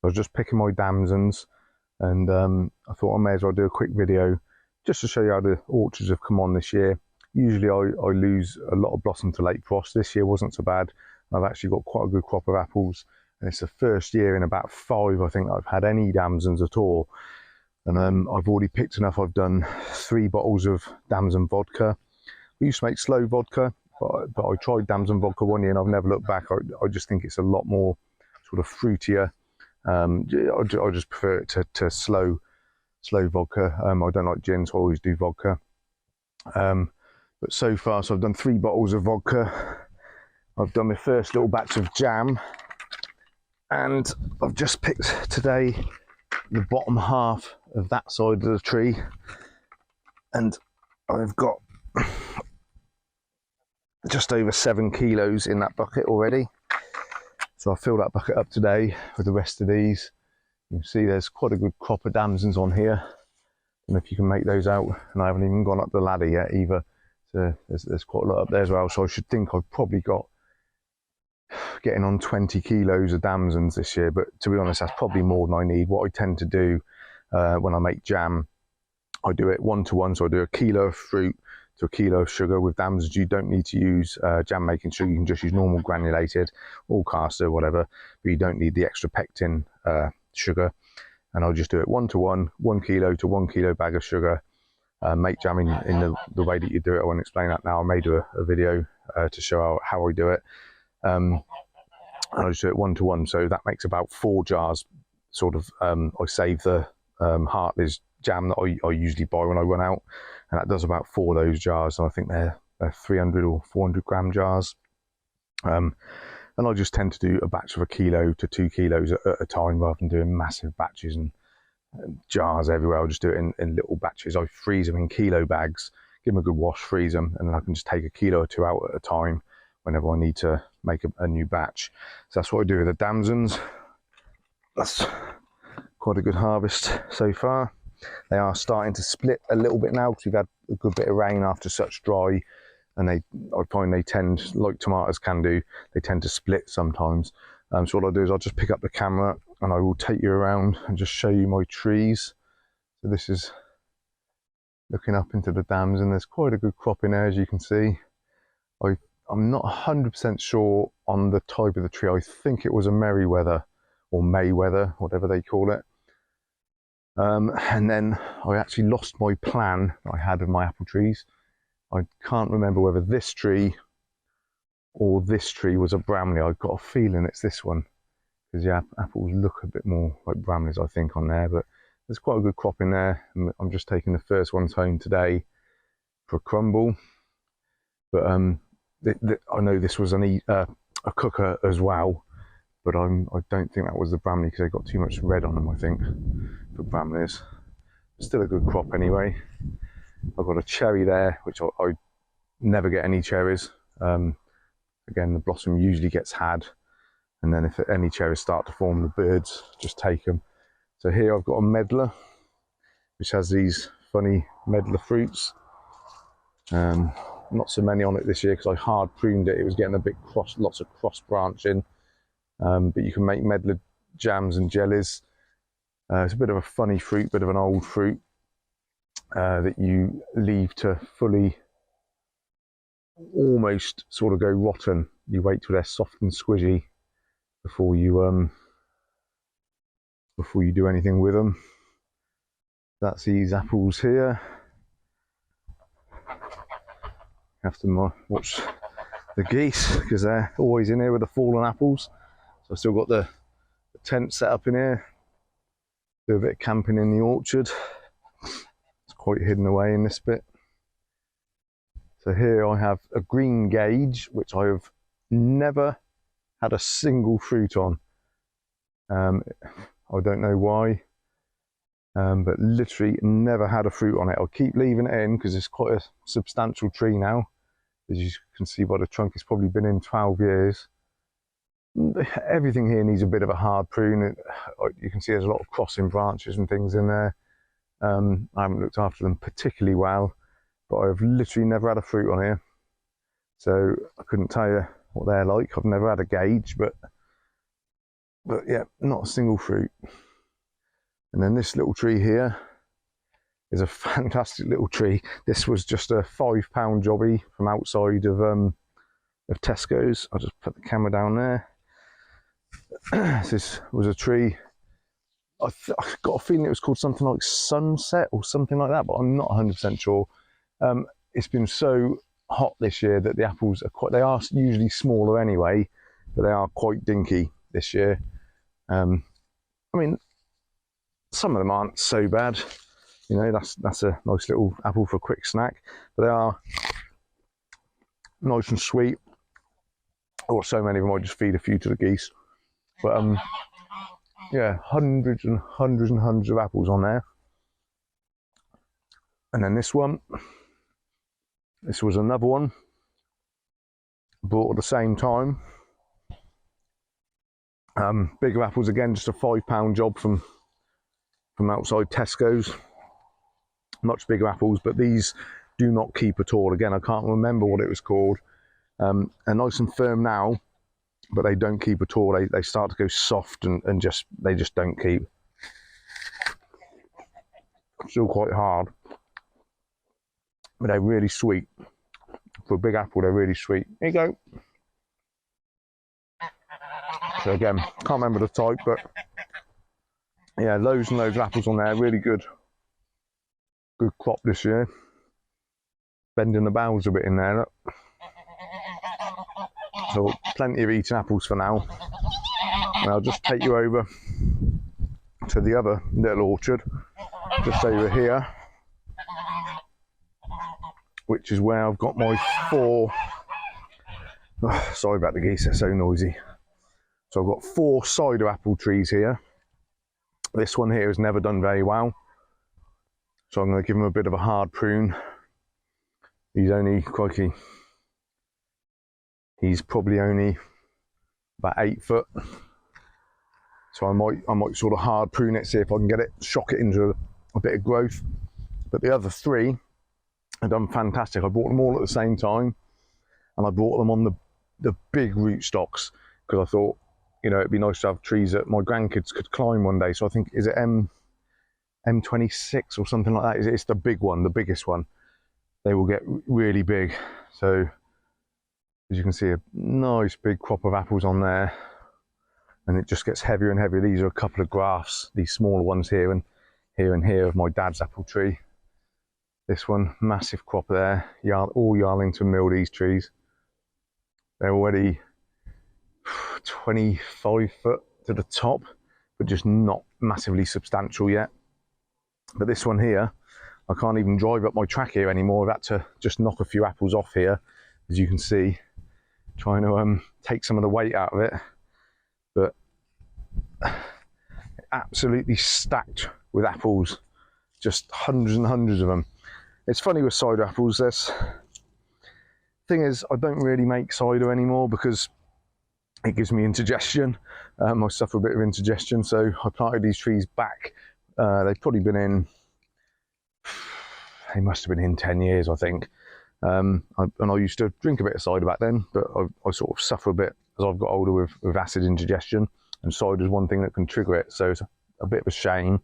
I was just picking my damsons, and I thought I may as well do a quick video just to show you how the orchards have come on this year. Usually I lose a lot of blossom to late frost. This year wasn't so bad. I've actually got quite a good crop of apples, and it's the first year in about 5, I think, I've had any damsons at all. And I've already picked enough. I've done 3 bottles of damson vodka. We used to make slow vodka, but I tried damson vodka one year and I've never looked back. I just think it's a lot more sort of fruitier. I just prefer it to slow vodka. I don't like gin, so I always do vodka. But so far, so I've done 3 bottles of vodka. I've done my first little batch of jam, and I've just picked today the bottom half of that side of the tree, and I've got just over 7 kilos in that bucket already. So I'll fill that bucket up today with the rest of these. You can see there's quite a good crop of damsons on here. I don't know if you can make those out, and I haven't even gone up the ladder yet either. So there's quite a lot up there as well. So I should think I've probably got getting on 20 kilos of damsons this year, but to be honest, that's probably more than I need. What I tend to do when I make jam, I do it 1-to-1, so I do a kilo of fruit to a kilo of sugar. With damsons, you don't need to use jam making sugar. You can just use normal granulated or caster, whatever, but you don't need the extra pectin sugar. And I'll just do it 1-to-1, 1 kilo to 1 kilo bag of sugar. Make jam in the way that you do it. I won't explain that now. I may do a video to show how I do it. And I just do it 1-to-1, so that makes about 4 jars. Sort of, I save the Hartley's jam that I usually buy when I run out, and that does about 4 of those jars. And I think they're 300 or 400 gram jars. And I just tend to do a batch of 1 kilo to 2 kilos at a time, rather than doing massive batches and jars everywhere. I'll just do it in little batches. I freeze them in kilo bags, give them a good wash, freeze them, and then I can just take 1 kilo or 2 out at a time whenever I need to make a new batch. So that's what I do with the damsons. That's quite a good harvest so far. They are starting to split a little bit now because we've had a good bit of rain after such dry, and I find they tend, like tomatoes can do, they tend to split sometimes. So what I'll do is I'll just pick up the camera and I will take you around and just show you my trees. So this is looking up into the dams, and there's quite a good crop in there, as you can see. I'm not 100% sure on the type of the tree. I think it was a Merryweather or Mayweather, whatever they call it. And then I actually lost my plan I had of my apple trees. I can't remember whether this tree or this tree was a Bramley. I've got a feeling it's this one, because yeah, apples look a bit more like Bramleys, I think, on there. But there's quite a good crop in there, and I'm just taking the first ones home today for a crumble. But I know this was a cooker as well, but I don't think that was the Bramley, because they got too much red on them, I think, for Bramleys. Still a good crop anyway. I've got a cherry there, which I never get any cherries. Again, the blossom usually gets had, and then if any cherries start to form, the birds just take them. So here I've got a medlar, which has these funny medlar fruits. Not so many on it this year because I hard pruned it. It was getting a bit cross, lots of cross branching. But you can make medlar jams and jellies. It's a bit of a funny fruit, bit of an old fruit that you leave to fully almost sort of go rotten. You wait till they're soft and squishy before you do anything with them. That's these apples here. Have to watch the geese because they're always in here with the fallen apples. So I've still got the tent set up in here. Do a bit of camping in the orchard. It's quite hidden away in this bit. So here I have a green gauge, which I have never had a single fruit on. I don't know why, but literally never had a fruit on it. I'll keep leaving it in because it's quite a substantial tree now. As you can see by the trunk, it's probably been in 12 years. Everything here needs a bit of a hard prune. You can see there's a lot of crossing branches and things in there. I haven't looked after them particularly well, but I've literally never had a fruit on here. So I couldn't tell you what they're like. I've never had a gauge, but but yeah, not a single fruit. And then this little tree here is a fantastic little tree. This was just a £5 jobby from outside of Tesco's. I'll just put the camera down there. This was a tree, I got a feeling it was called something like Sunset or something like that, but I'm not 100% sure. It's been so hot this year that the apples are they are usually smaller anyway, but they are quite dinky this year. I mean, some of them aren't so bad. You know, that's a nice little apple for a quick snack, but they are nice and sweet. Or so many of them, I just feed a few to the geese. But yeah, hundreds and hundreds and hundreds of apples on there. And then this one, this was another one, bought at the same time. Bigger apples again, just a £5 job from outside Tesco's. Much bigger apples, but these do not keep at all. Again, I can't remember what it was called. They're nice and firm now, but they don't keep at all. They start to go soft and they just don't keep. Still quite hard, but they're really sweet. For a big apple, they're really sweet. Here you go. So again, can't remember the type, but yeah, loads and loads of apples on there. Really good crop this year. Bending the boughs a bit in there, look. So plenty of eating apples for now. And I'll just take you over to the other little orchard, just over here, which is where I've got my 4, sorry about the geese, they're so noisy. So I've got 4 cider apple trees here. This one here has never done very well, so I'm going to give him a bit of a hard prune. He's only, crikey, he's probably only about 8 foot. So I might sort of hard prune it, see if I can get it, shock it into a bit of growth. But the other 3 have done fantastic. I bought them all at the same time, and I bought them on the big root stocks, because I thought, you know, it'd be nice to have trees that my grandkids could climb one day. So I think, is it M26 or something like that? It's the big one, the biggest one. They will get really big. So as you can see, a nice big crop of apples on there, and it just gets heavier and heavier. These are a couple of grafts, these smaller ones here and here of my dad's apple tree. This one, massive crop there, all Yarlington Mill, these trees. They're already 25 foot to the top, but just not massively substantial yet. But this one here, I can't even drive up my track here anymore. I've had to just knock a few apples off here, as you can see, trying to take some of the weight out of it. But absolutely stacked with apples, just hundreds and hundreds of them. It's funny with cider apples, this thing is, I don't really make cider anymore because it gives me indigestion. I suffer a bit of indigestion, so I planted these trees back. They've probably been in, they must have been in 10 years, I think. And I used to drink a bit of cider back then, but I sort of suffer a bit as I've got older with acid indigestion, and cider is one thing that can trigger it, so it's a bit of a shame.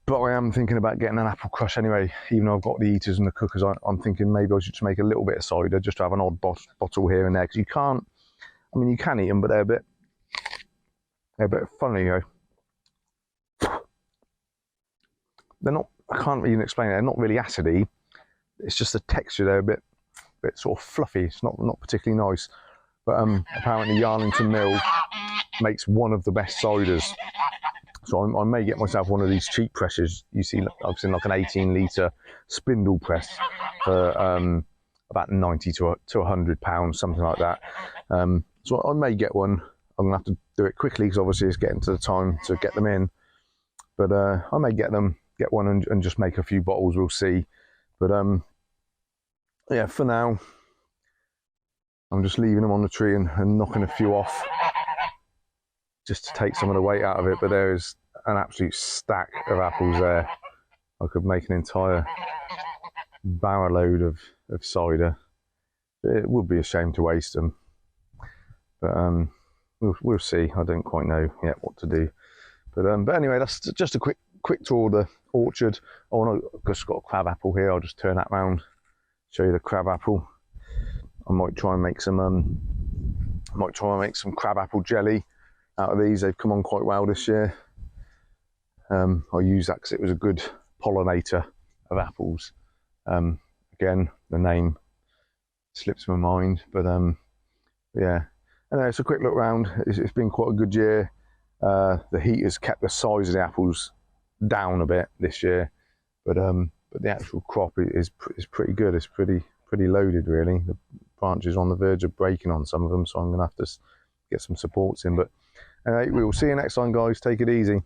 But I am thinking about getting an apple crush anyway, even though I've got the eaters and the cookers. I'm thinking maybe I should just make a little bit of cider, just to have an odd bottle here and there, because you can't, I mean, you can eat them, but they're a bit funny, you know. They're not, I can't even explain it, they're not really acidy. It's just the texture, they're a bit sort of fluffy. It's not particularly nice. But apparently Yarlington Mill makes one of the best ciders. So I may get myself one of these cheap presses. You see, I've seen like an 18-litre spindle press for about 90 to 100 pounds, something like that. So I may get one. I'm gonna have to do it quickly because obviously it's getting to the time to get them in. But I may get one and just make a few bottles. We'll see. But yeah, for now, I'm just leaving them on the tree and knocking a few off, just to take some of the weight out of it. But there is an absolute stack of apples there. I could make an entire barrel load of cider. It would be a shame to waste them. But we'll see. I don't quite know yet what to do. But anyway, that's just a quick tour of the orchard. Oh, and I've just got a crab apple here. I'll just turn that round, show you the crab apple. I might try and make some crab apple jelly out of these. They've come on quite well this year. I use that because it was a good pollinator of apples. Again, the name slips my mind, but yeah. Anyway, it's a quick look round. It's been quite a good year. The heat has kept the size of the apples down a bit this year, but the actual crop is pretty good. It's pretty loaded, really. The branches on the verge of breaking on some of them, so I'm going to have to get some supports in. But anyway, we will see you next time, guys. Take it easy.